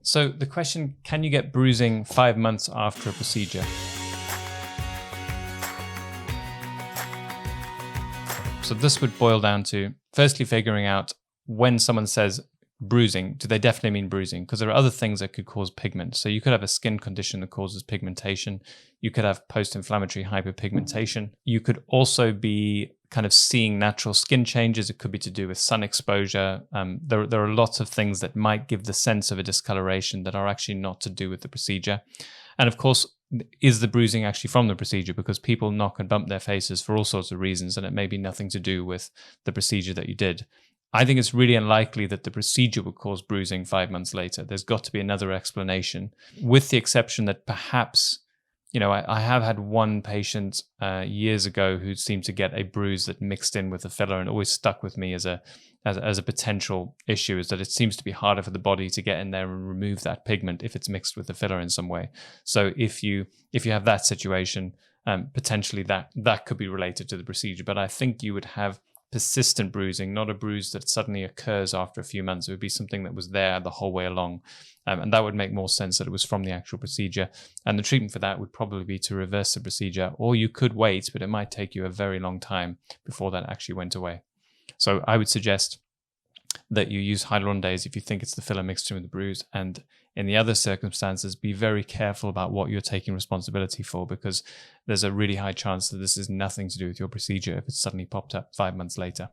So the question, can you get bruising 5 months after a procedure? So this would boil down to firstly figuring out when someone says bruising, do they definitely mean bruising? Because there are other things that could cause pigment. So you could have a skin condition that causes pigmentation. You could have post-inflammatory hyperpigmentation. You could also be kind of seeing natural skin changes. It could be to do with sun exposure. There are lots of things that might give the sense of a discoloration that are actually not to do with the procedure. And of course, is the bruising actually from the procedure? Because people knock and bump their faces for all sorts of reasons, and it may be nothing to do with the procedure that you did. I think it's really unlikely that the procedure would cause bruising 5 months later. There's got to be another explanation, with the exception that perhaps, I have had one patient years ago who seemed to get a bruise that mixed in with the filler, and always stuck with me as a potential issue, is that it seems to be harder for the body to get in there and remove that pigment if it's mixed with the filler in some way. So if you have that situation, potentially that could be related to the procedure. But I think you would have persistent bruising, not a bruise that suddenly occurs after a few months. It would be something that was there the whole way along. And that would make more sense that it was from the actual procedure. And the treatment for that would probably be to reverse the procedure, or you could wait, but it might take you a very long time before that actually went away. So I would suggest that you use hyaluronidase if you think it's the filler mixed in with the bruise. And in the other circumstances, be very careful about what you're taking responsibility for, because there's a really high chance that this is nothing to do with your procedure if it's suddenly popped up 5 months later.